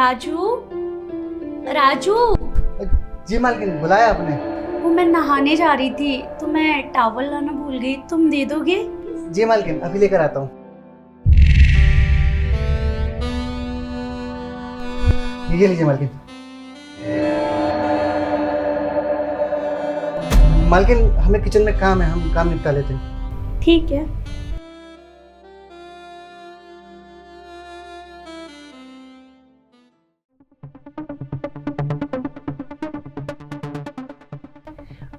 राजू, राजू। जी मालकिन, बुलाया आपने? वो मैं नहाने जा रही थी तो मैं टॉवल लाना भूल गई, तुम दे दोगे? जी मालकिन, अभी लेकर आता हूँ। ये लीजिए मालकिन। मालकिन, हमें किचन में काम है, हम काम निपटा लेते हैं। ठीक है।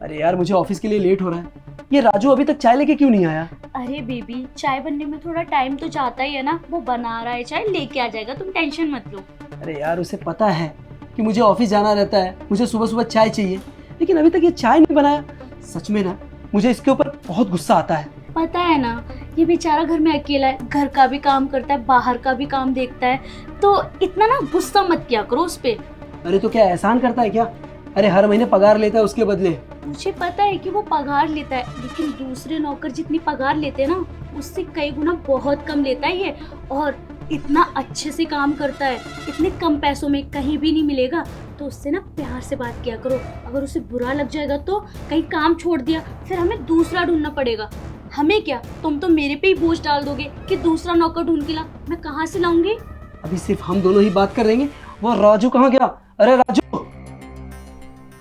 अरे यार, मुझे ऑफिस के लिए लेट हो रहा है। ये राजू अभी तक चाय लेके क्यों नहीं आया? अरे बेबी, चाय बनने में थोड़ा टाइम तो जाता ही है ना। वो बना रहा है चाय, लेके आ जाएगा, तुम टेंशन मत लो। अरे यार, उसे पता है कि मुझे ऑफिस जाना रहता है, मुझे सुबह सुबह चाय चाहिए, लेकिन अभी तक ये चाय नहीं बनाया। सच में ना, मुझे इसके ऊपर बहुत गुस्सा आता है। पता है ना, ये बेचारा घर में अकेला है, घर का भी काम करता है, बाहर का भी काम देखता है, तो इतना ना गुस्सा मत किया करो उस पे। अरे तो क्या एहसान करता है क्या? अरे हर महीने पगार लेता है उसके बदले। मुझे पता है कि वो पगार लेता है, लेकिन दूसरे नौकर जितनी पगार लेते हैं ना, उससे कई गुना बहुत कम लेता है ये। और इतना अच्छे से काम करता है, इतने कम पैसों में कहीं भी नहीं मिलेगा। तो उससे ना प्यार से बात किया करो। अगर उसे बुरा लग जाएगा तो कहीं काम छोड़ दिया, फिर हमें दूसरा ढूंढना पड़ेगा। हमें क्या, तुम तो मेरे पे ही बोझ डाल दोगे कि दूसरा नौकर ढूंढ के ला। मैं कहाँ से लाऊंगी? अभी सिर्फ हम दोनों ही बात कर रहेंगे। वो राजू कहाँ गया? अरे राजू!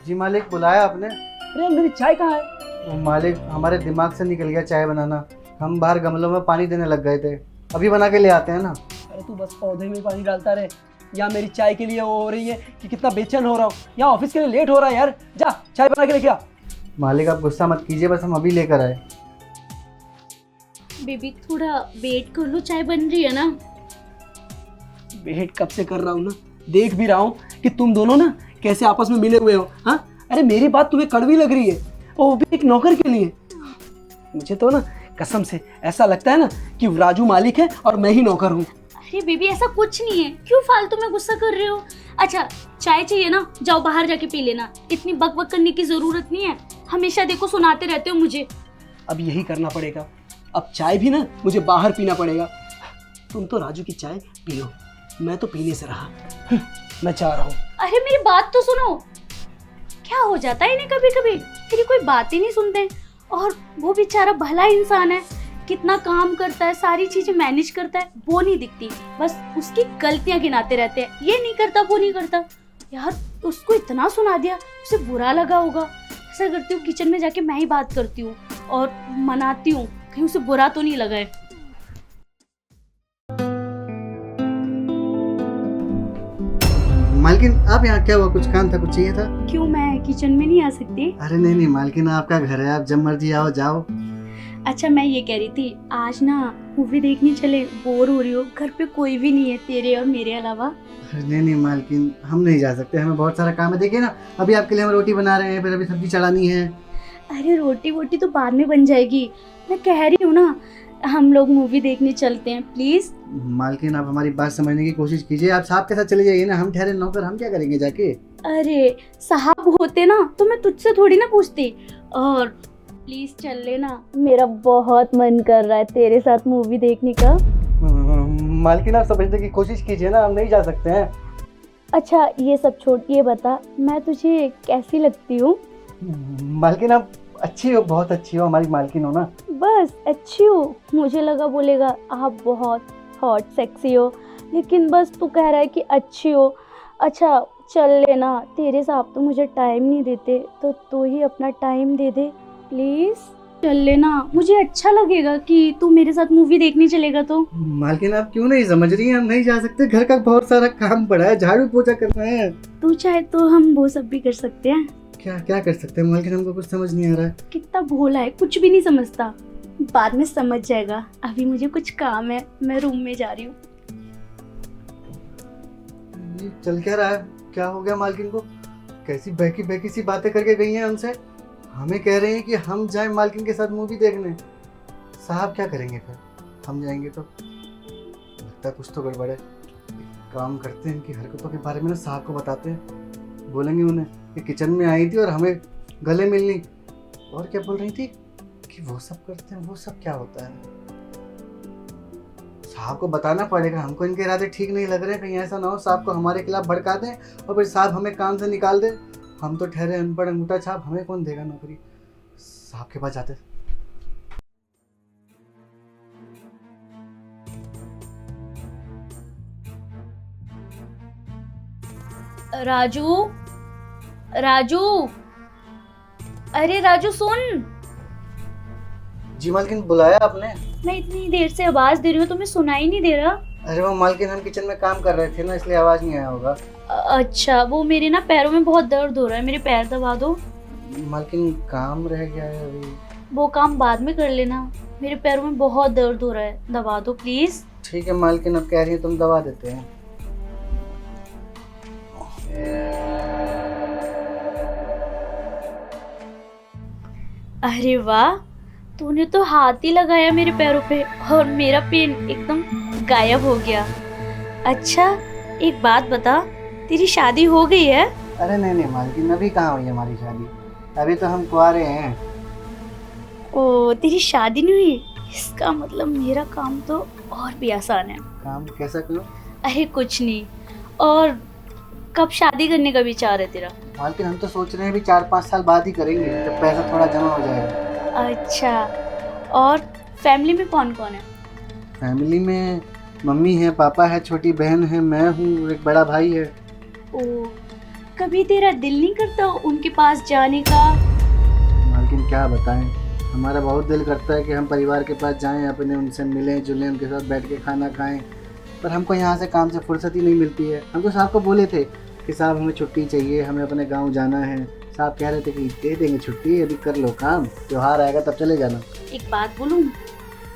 जी मालिक, बुलाया आपने? अरे मेरी चाय कहाँ है? वो मालिक, हमारे दिमाग से निकल गया चाय बनाना। हम बाहर गमलों में पानी देने लग गए थे, अभी बना के ले आते हैं ना। अरे तू बस पौधे में पानी डालता रहे, या मेरी चाय के लिए वो हो रही है कि कितना बेचैन हो रहा हूँ, या ऑफिस के लिए लेट हो रहा है। यार जा, चाय बना के लेके आ। मालिक, आप गुस्सा मत कीजिए, बस हम अभी लेकर आए। बेबी थोड़ा वेट कर लो, चाय बन रही है ना। वेट कब से कर रहा हूँ ना, देख भी रहा हूँ कि तुम दोनों ना कैसे आपस में मिले हुए हो। हाँ, अरे मेरी बात तुम्हें कड़वी लग रही है, वो भी एक नौकर के लिए। मुझे तो ना कसम से ऐसा लगता है ना कि राजू मालिक है और मैं ही नौकर हूँ। अरे बेबी, ऐसा कुछ नहीं है, क्यों फालतू में गुस्सा कर रहे हो? अच्छा, चाय चाहिए ना, जाओ बाहर जाके पी लेना, इतनी बकबक करने की जरूरत नहीं है। हमेशा देखो सुनाते रहते हो मुझे। अब यही करना पड़ेगा, अब चाय भी ना मुझे बाहर पीना पड़ेगा। तुम तो राजू की चाय पियो, मैं तो पीने से रहा। मैं चाह रहा हूँ। अरे मेरी बात तो सुनो, क्या हो जाता है इन्हें कभी कभी, तेरी कोई बात ही नहीं सुनते। और वो बेचारा भला इंसान है, कितना काम करता है, सारी चीजें मैनेज करता है, वो नहीं दिखती, बस उसकी गलतियां गिनाते रहते हैं। ये नहीं करता, वो नहीं करता। यार उसको इतना सुना दिया, उसे बुरा लगा होगा। ऐसा करती हूँ, किचन में जाके मैं ही बात करती हूँ और मनाती हूँ, कहीं उसे बुरा तो नहीं लगा है। मालकिन, आप यहाँ क्या हुआ? कुछ काम था, कुछ चाहिए था? क्यों, मैं किचन में नहीं आ सकती? अरे नहीं नहीं मालकिन, आपका घर है, आप जब मर्जी आओ जाओ। अच्छा, मैं ये कह रही थी, आज ना मूवी देखने चले, बोर हो रही हो, घर पे कोई भी नहीं है तेरे और मेरे अलावा। अरे नहीं नहीं मालकिन, हम नहीं जा सकते, हमें बहुत सारा काम है। देखिए ना, अभी आपके लिए हम रोटी बना रहे हैं, फिर अभी सब्जी चढ़ानी है। अरे रोटी वोटी तो बाद में बन जाएगी, मैं कह रही हूँ ना, हम लोग मूवी देखने चलते हैं प्लीज। मालकिन, आप हमारी बात समझने की कोशिश कीजिए। आप साहब के साथ चले जाइए ना, हम ठहरे नौकर, हम क्या करेंगे जाके? अरे साहब होते ना तो मैं तुझसे थोड़ी ना पूछती। और प्लीज चल लेना, मेरा बहुत मन कर रहा है तेरे साथ मूवी देखने का। मालकिन, आप समझने की कोशिश कीजिए ना, हम नहीं जा सकते हैं। अच्छा ये सब छोड़ के बता, मैं तुझे कैसी लगती हूँ? मालकिन, आप अच्छी हो, बहुत अच्छी हो, हमारी मालकिन हो ना। बस अच्छी हो? मुझे लगा बोलेगा आप बहुत हॉट सेक्सी हो, लेकिन बस तू कह रहा है कि अच्छी हो। अच्छा चल लेना, तेरे साहब तो मुझे टाइम नहीं देते, तो तू ही अपना टाइम दे दे प्लीज। चल लेना, मुझे अच्छा लगेगा कि तू मेरे साथ मूवी देखने चलेगा तो। मालकिन, आप क्यों नहीं समझ रही हैं? हम नहीं जा सकते, घर का बहुत सारा काम पड़ा है, झाड़ू पोछा करना है। तू चाहे तो हम वो सब भी कर सकते हैं। क्या क्या कर सकते हैं मालकिन? हमको कुछ समझ नहीं आ रहा है। कितना भोला है, कुछ भी नहीं समझता, बाद में समझ जाएगा। अभी मुझे कुछ काम है, मैं रूम में जा रही हूँ। ये चल क्या रहा है? क्या हो गया मालकिन को? कैसी बहकी बहकी सी बातें करके गई हैं हमसे। हमें कह रहे हैं कि हम जाएं मालकिन के साथ मूवी देखने। साहब क्या करेंगे फिर? हम जाएंगे तो लगता है कुछ तो गड़बड़ है। एक काम करते हैं, इनकी हरकतों के बारे में ना साहब को बताते हैं। बोलेंगे उन्हें कि किचन में आई थी और हमें गले मिलनी, और क्या बोल रही थी कि वो सब करते हैं, वो सब क्या होता है। साहब को बताना पड़ेगा, हमको इनके इरादे ठीक नहीं लग रहे हैं। कहीं ऐसा ना हो साहब को हमारे खिलाफ भड़का दें और फिर साहब हमें काम से निकाल दें। हम तो ठहरे अनपढ़ अंगूठा छाप, हमें कौन देगा नौकरी। साहब के पास जाते। राजू, राजू, अरे राजू सुन। जी मालकिन, बुलाया आपने? मैं इतनी देर से आवाज दे रही हूँ, तुम्हें सुनाई नहीं दे रहा? अरे वो मालकिन, हम किचन में काम कर रहे थे ना, इसलिए आवाज नहीं आया होगा। अच्छा, वो मेरे ना पैरों में बहुत दर्द हो रहा है, मेरे पैर दबा दो। मालकिन काम रह गया है अभी। वो काम बाद में कर लेना, मेरे पैरों में बहुत दर्द हो रहा है, दबा दो प्लीज। ठीक है मालकिन, अब कह रही है तुम दबा देते हैं। अरे वाह, तूने तो हाथ ही लगाया मेरे पैरों पे और मेरा पेन एकदम गायब हो गया। अच्छा, एक बात बता, तेरी शादी हो गई है? अरे नहीं नहीं मालकिन, अभी कहाँ हुई हमारी शादी, अभी तो हम कुंवारे हैं। ओ, तेरी शादी नहीं हुई? इसका मतलब मेरा काम तो और भी आसान है। काम कैसा करूँ? अरे कुछ नहीं। और कब शादी करने का विचार है तेरा? मालकिन हम तो सोच रहे हैं अभी 4-5 साल बाद ही करेंगे, जब पैसा थोड़ा जमा हो जाएगा। अच्छा, और फैमिली में कौन कौन है? फैमिली में मम्मी है, पापा है, छोटी बहन है, मैं हूँ, एक बड़ा भाई है। ओ, कभी तेरा दिल नहीं करता उनके पास जाने का? मालकिन क्या बताएं, हमारा बहुत दिल करता है कि हम परिवार के पास जाएं, अपने उनसे मिलें जुलें, उनके साथ बैठ के खाना खाएं, पर हमको यहाँ से काम से फुर्सत ही नहीं मिलती है। हम तो साहब को बोले थे कि साहब हमें छुट्टी चाहिए, हमें अपने गांव जाना है। साहब कह रहे थे कि दे देंगे छुट्टी, अभी कर लो काम, त्योहार आएगा तब चले जाना। एक बात बोलूं,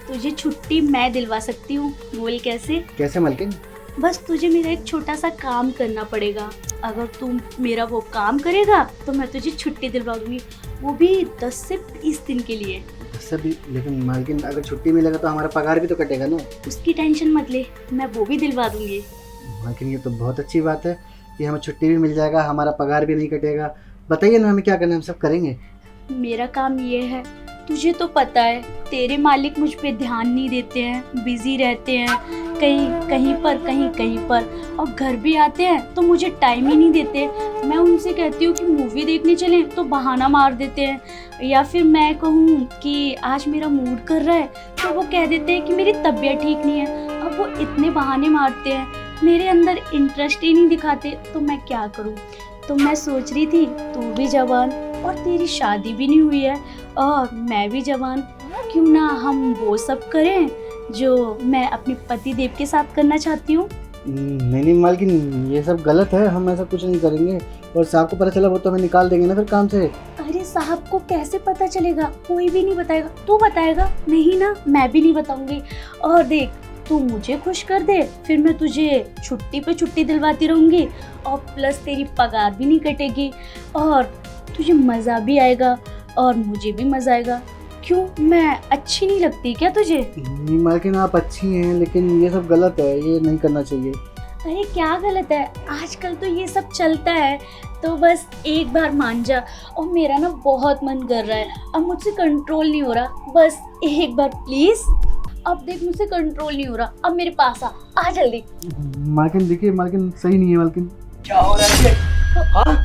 तुझे छुट्टी मैं दिलवा सकती हूँ। बोल कैसे? कैसे मालकिन? बस तुझे मेरा एक छोटा सा काम करना पड़ेगा। अगर तुम मेरा वो काम करेगा तो मैं तुझे छुट्टी दिलवा दूंगी, वो भी 10 से 20 दिन के लिए। सभी, लेकिन मालकिन अगर छुट्टी मिलेगा तो हमारा पगार भी तो कटेगा ना। उसकी टेंशन मत ले, मैं वो भी दिलवा दूंगी। मालकिन ये तो बहुत अच्छी बात है कि हमें छुट्टी भी मिल जाएगा, हमारा पगार भी नहीं कटेगा। बताइए ना हमें क्या करना है, हम सब करेंगे। मेरा काम ये है, तुझे तो पता है तेरे मालिक मुझ पे ध्यान नहीं देते हैं, बिजी रहते हैं, कहीं कहीं पर, और घर भी आते हैं तो मुझे टाइम ही नहीं देते। मैं उनसे कहती हूँ कि मूवी देखने चलें तो बहाना मार देते हैं, या फिर मैं कहूँ कि आज मेरा मूड कर रहा है तो वो कह देते हैं कि मेरी तबीयत ठीक नहीं है। अब वो इतने बहाने मारते हैं, मेरे अंदर इंटरेस्ट ही नहीं दिखाते, तो मैं क्या करूँ। तो मैं सोच रही थी तू भी जवान और तेरी शादी भी नहीं हुई है और मैं भी जवान, क्यों ना हम वो सब करें जो मैं अपने पति देव के साथ करना चाहती हूँ। नहीं नहीं मालकिन, ये सब गलत है, हम ऐसा कुछ नहीं करेंगे। और साहब को पता चला वो तो हमें निकाल देंगे ना फिर काम से। अरे साहब को कैसे पता चलेगा? कोई भी नहीं बताएगा। तू बताएगा? नहीं ना, मैं भी नहीं बताऊंगी। और देख, तू मुझे खुश कर दे, फिर मैं तुझे छुट्टी पे छुट्टी दिलवाती रहूंगी और प्लस तेरी पगार भी नहीं कटेगी और तुझे मज़ा भी आएगा और मुझे भी मज़ा आएगा। क्यों, मैं अच्छी नहीं लगती क्या तुझे? नहीं मालकिन, आप अच्छी हैं, लेकिन ये सब गलत है, ये नहीं करना चाहिए। अरे क्या गलत है, आजकल तो ये सब चलता है, तो बस एक बार मान जा। और मेरा ना बहुत मन कर रहा है, अब मुझसे कंट्रोल नहीं हो रहा, बस एक बार प्लीज। अब देख, मुझसे कंट्रोल नहीं हो रहा, अब मेरे पास आ जल्दी। मालकिन देखिए, मालकिन सही नहीं है मालकिन। क्या हो रहा है? हाँ?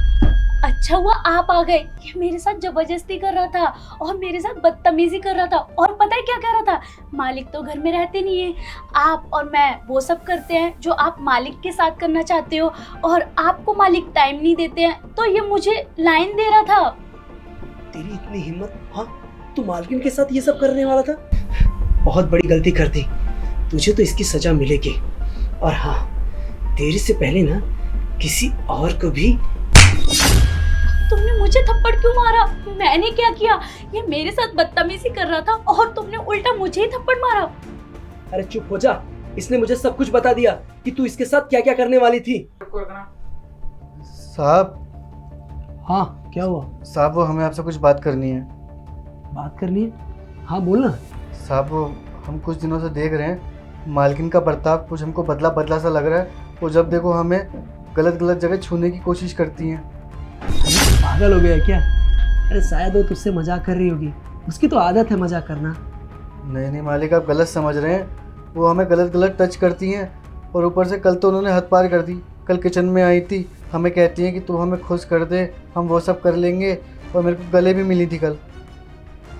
अच्छा हुआ आप आ गए। ये मेरे साथ जबरदस्ती कर रहा था और मेरे साथ बदतमीजी कर रहा था, और पता है क्या कह रहा था? मालिक तो घर में रहते नहीं है, आप और मैं वो सब करते हैं जो आप मालिक के साथ करना चाहते हो, और आपको मालिक टाइम नहीं देते हैं। तो ये मुझे लाइन दे रहा था। तेरी इतनी हिम्मत? हाँ, तू मालकिन के साथ ये सब करने वाला था? बहुत बड़ी गलती कर दी, तुझे तो इसकी सजा मिलेगी। और हाँ, तेरे से पहले ना किसी और को भी। तुमने मुझे थप्पड़ क्यों मारा? मैंने क्या किया? ये मेरे साथ बदतमीजी कर रहा था और तुमने उल्टा मुझे ही थप्पड़ मारा। अरे चुप हो जा, इसने मुझे सब कुछ बता दिया कि तू इसके साथ क्या क्या करने वाली थी। साहब। हाँ, क्या हुआ? साहब वो हमें आपसे कुछ बात करनी है। बात करनी है? हाँ बोलना। साहब वो हम कुछ दिनों से देख रहे हैं, मालकिन का बर्ताव कुछ हमको बदला बदला सा लग रहा है। वो जब देखो हमें गलत गलत जगह छूने की कोशिश करती हैं। पागल हो गया है क्या? अरे शायद वो तुझसे मजाक कर रही होगी, उसकी तो आदत है मजाक करना। नहीं नहीं मालिक, आप गलत समझ रहे हैं। वो हमें गलत गलत टच करती हैं, और ऊपर से कल तो उन्होंने हद पार कर दी। कल किचन में आई थी, हमें कहती हैं कि तू हमें खुश कर दे, हम वो सब कर लेंगे, और मेरे को गले भी मिली थी कल।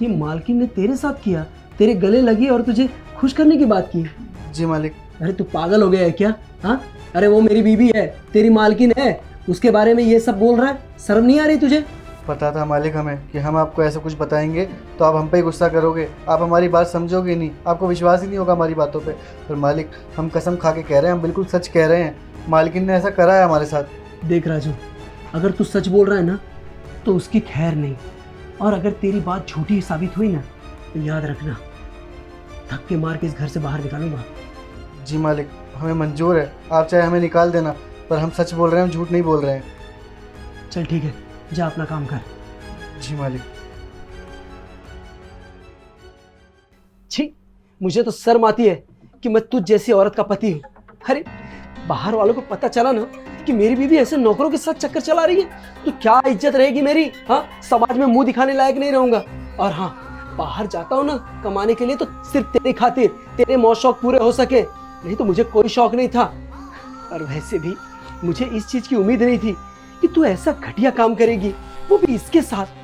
ये मालकिन ने तेरे साथ किया, तेरे गले लगी और तुझे खुश करने की बात की? जी मालिक। अरे तू पागल हो गया है क्या? हाँ, अरे वो मेरी बीवी है, तेरी मालकिन है, उसके बारे में ये सब बोल रहा है? शर्म नहीं आ रही तुझे? पता था मालिक हमें कि हम आपको ऐसा कुछ बताएंगे तो आप हम पे ही गुस्सा करोगे, आप हमारी बात समझोगे नहीं, आपको विश्वास ही नहीं होगा हमारी बातों पे। पर मालिक, हम कसम खा के कह रहे हैं, हम बिल्कुल सच कह रहे हैं, मालकिन ने ऐसा करा है हमारे साथ। देख राजू, अगर तू सच बोल रहा है ना तो उसकी खैर नहीं, और अगर तेरी बात झूठी साबित हुई ना तो याद रखना, धक्के मार के इस घर से बाहर निकालूंगा। जी मालिक, हमें मंजूर है, आप चाहे हमें निकाल देना, पर हम सच बोल रहे हैं, हम झूठ नहीं बोल रहे हैं। चल ठीक है, जा अपना काम कर। जी मालिक। छी, मुझे तो शर्म आती है कि मैं तुझ जैसी औरत का पति हूँ। अरे बाहर वालों को पता चला ना कि मेरी बीवी ऐसे नौकरों के साथ चक्कर चला रही है तो क्या इज्जत रहेगी मेरी? हाँ, समाज में मुंह दिखाने लायक नहीं रहूंगा। और हाँ, बाहर जाता हूँ ना कमाने के लिए तो सिर्फ तेरे खातिर, तेरे मौज शौक पूरे हो सके, नहीं तो मुझे कोई शौक नहीं था। और वैसे भी मुझे इस चीज की उम्मीद नहीं थी कि तू ऐसा घटिया काम करेगी, वो भी इसके साथ।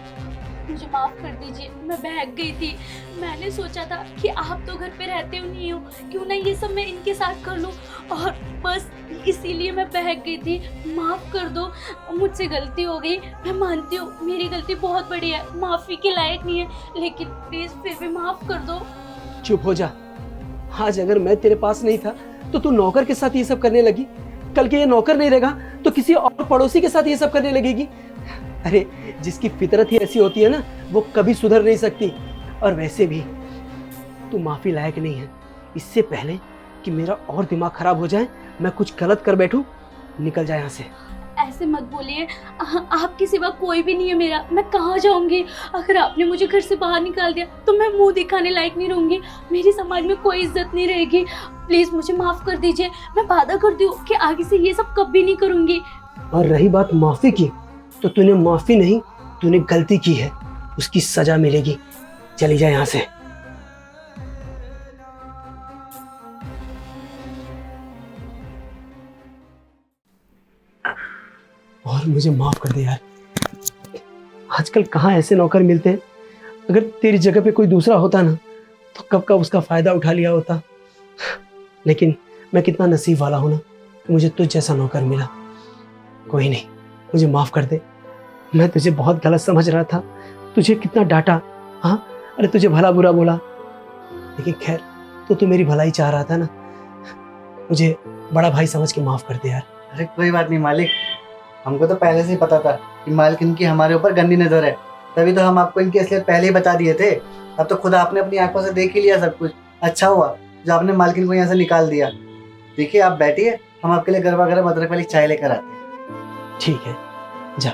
मुझे माफ कर दीजिए, मैं बहक गई थी। मैंने सोचा था कि आप तो घर पे रहते हो नहीं हो, क्यों ना ये सब मैं इनके साथ कर लूं, और बस इसीलिए मैं बहक गई थी। माफ कर दो, मुझसे गलती हो गई, मैं मानती हूँ मेरी गलती बहुत बड़ी है, माफी के लायक नहीं है, लेकिन प्लीज फिर भी माफ कर दो। चुप हो जा। आज अगर मैं तेरे पास नहीं था तो तू नौकर के साथ ये सब करने लगी, कल के ये नौकर नहीं रहेगा तो किसी और पड़ोसी के साथ ये सब करने लगेगी। अरे जिसकी फितरत ही ऐसी होती है ना, वो कभी सुधर नहीं सकती। और वैसे भी तू माफी लायक नहीं है। इससे पहले कि मेरा और दिमाग खराब हो जाए, मैं कुछ गलत कर बैठूं, निकल जाए यहाँ से। ऐसे मत बोलिए, आपके सिवा कोई भी नहीं है मेरा, मैं कहाँ जाऊंगी? अगर आपने मुझे घर से बाहर निकाल दिया तो मैं मुंह दिखाने लायक नहीं रहूंगी, मेरी समाज में कोई इज्जत नहीं रहेगी। प्लीज मुझे माफ कर दीजिए, मैं वादा करती हूँ कि आगे से ये सब कभी नहीं करूंगी। और रही बात माफी की, तो तूने माफी नहीं, तूने गलती की है, उसकी सजा मिलेगी। चली जा यहाँ से। और मुझे माफ कर दे यार, आजकल कहाँ ऐसे नौकर मिलते हैं। अगर तेरी जगह पे कोई दूसरा होता ना तो कब का उसका फायदा उठा लिया होता। लेकिन मैं कितना नसीब वाला हूं ना, मुझे तुझ जैसा नौकर मिला। कोई नहीं, मुझे माफ कर दे, मैं तुझे बहुत गलत समझ रहा था, तुझे कितना डांटा। हाँ, अरे तुझे भला बुरा बोला, लेकिन खैर तू मेरी भलाई चाह रहा था ना, मुझे बड़ा भाई समझ के माफ कर दे यार। अरे कोई बात नहीं मालिक, हमको तो पहले से ही पता था कि मालकिन की हमारे ऊपर गंदी नजर है, तभी तो हम आपको इनकी असलियत पहले ही बता दिए थे। अब तो खुद आपने अपनी आंखों से देख ही लिया सब कुछ। अच्छा हुआ जो आपने मालकिन को यहाँ से निकाल दिया। देखिए आप बैठिए, हम आपके लिए गरबा गरम अदरक वाली चाय लेकर आते हैं। ठीक है, जा।